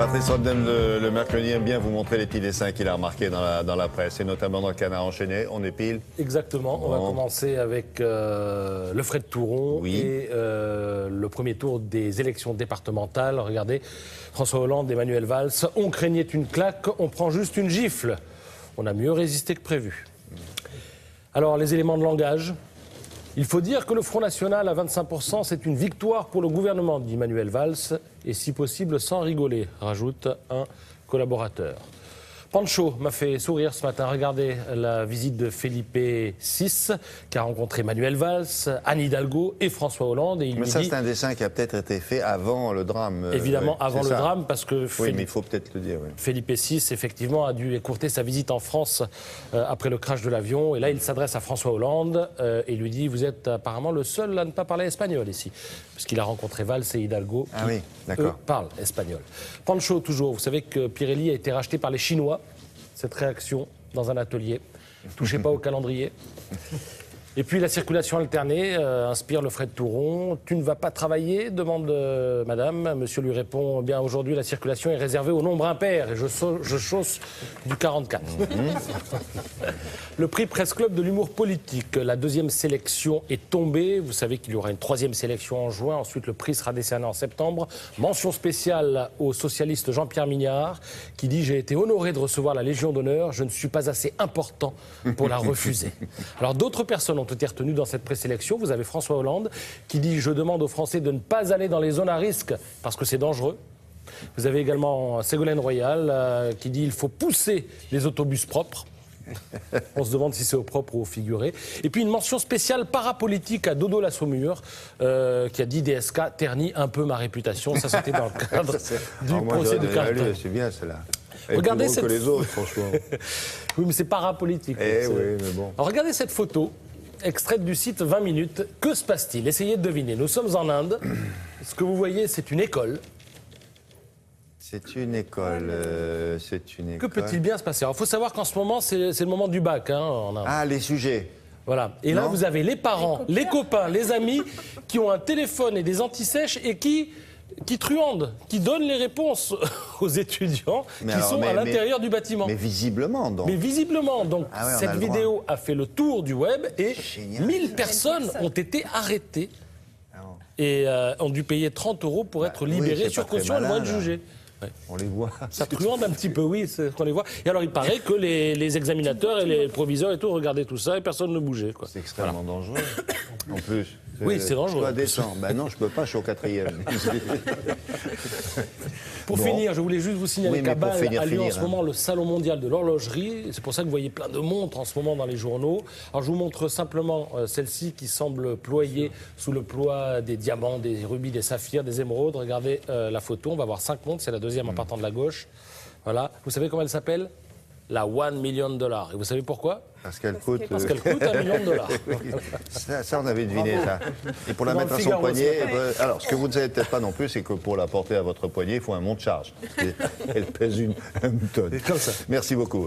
Patrice Rodden, le mercredi aime bien vous montrer les petits dessins qu'il a remarqués dans la presse, et notamment dans le Canard enchaîné. On est pile. Exactement. Bon. On va commencer avec le Fred Touron et le premier tour des élections départementales. Regardez, François Hollande, Emmanuel Valls. On craignait une claque, on prend juste une gifle. On a mieux résisté que prévu. Alors, les éléments de langage. Il faut dire que le Front National à 25%, c'est une victoire pour le gouvernement, dit Manuel Valls, et si possible sans rigoler, rajoute un collaborateur. Pancho m'a fait sourire ce matin. Regardez la visite de Felipe VI, qui a rencontré Manuel Valls, Anne Hidalgo et François Hollande. Et il mais lui ça, dit, c'est un dessin qui a peut-être été fait avant le drame. évidemment, avant le drame, parce que oui, mais il faut peut-être le dire. Oui. Felipe VI, effectivement, a dû écourter sa visite en France après le crash de l'avion. Et là, il s'adresse à François Hollande et lui dit « Vous êtes apparemment le seul à ne pas parler espagnol ici ». Puisqu'il a rencontré Valls et Hidalgo qui, eux, parlent espagnol. Pancho, toujours. Vous savez que Pirelli a été racheté par les Chinois. Cette réaction dans un atelier. Touchez pas au calendrier. Et puis la circulation alternée inspire le Fred Touron. Tu ne vas pas travailler, demande madame. Monsieur lui répond, bien aujourd'hui la circulation est réservée au nombre impair et je chausse du 44. Le prix Presse Club de l'humour politique. La deuxième sélection est tombée. Vous savez qu'il y aura une troisième sélection en juin. Ensuite, le prix sera décerné en septembre. Mention spéciale au socialiste Jean-Pierre Mignard qui dit « J'ai été honoré de recevoir la Légion d'honneur. Je ne suis pas assez important pour la refuser. » Alors d'autres personnes ont été retenues dans cette présélection. Vous avez François Hollande qui dit « Je demande aux Français de ne pas aller dans les zones à risque parce que c'est dangereux. » Vous avez également Ségolène Royal qui dit « Il faut pousser les autobus propres. » On se demande si c'est au propre ou au figuré. Et puis une mention spéciale parapolitique à Dodo la Saumure qui a dit DSK ternit un peu ma réputation. Ça, c'était dans le cadre du procès du Carlton. C'est bien, celle-là. Regardez plus cette... que les autres, franchement. Oui, mais c'est parapolitique. Oui, mais bon. Alors, regardez cette photo, extraite du site 20 minutes. Que se passe-t-il? Essayez de deviner. Nous sommes en Inde. Ce que vous voyez, c'est une école. C'est une école. Que peut-il bien se passer? Alors, il faut savoir qu'en ce moment, c'est le moment du bac en Inde. Ah, les sujets. Voilà. Et là, vous avez les parents, les copains, les amis qui ont un téléphone et des antisèches et qui truandent, qui donnent les réponses aux étudiants sont à l'intérieur du bâtiment. Mais visiblement, donc. Mais visiblement, donc, cette vidéo a fait le tour du web et 1000 personnes ont été arrêtées et ont dû payer 30 € pour être libérées sur caution et vont être jugées. Ouais. On les voit. Ça truande un petit peu, oui, c'est qu'on les voit. Et alors, il paraît que les examinateurs et les proviseurs et tout regardaient tout ça et personne ne bougeait. C'est extrêmement dangereux, en plus. Oui, c'est dangereux. Je dois descendre. Ben non, je peux pas, je suis au 4e. Pour finir, je voulais juste vous signaler qu'à Bâle a lieu en ce moment le Salon mondial de l'horlogerie. C'est pour ça que vous voyez plein de montres en ce moment dans les journaux. Alors, je vous montre simplement celle-ci qui semble ployer sous le poids des diamants, des rubis, des saphirs, des émeraudes. Regardez la photo. On va voir 5 montres. C'est la deuxième en partant de la gauche. Voilà. Vous savez comment elle s'appelle? La $1 million. Et vous savez pourquoi? Parce qu'elle coûte... Parce qu'elle coûte $1 million. Ça, on avait deviné, ça. Et pour la mettre à son poignet... Alors, ce que vous ne savez peut-être pas non plus, c'est que pour la porter à votre poignet, il faut un monte-charge. Elle pèse une tonne. Comme ça. Merci beaucoup.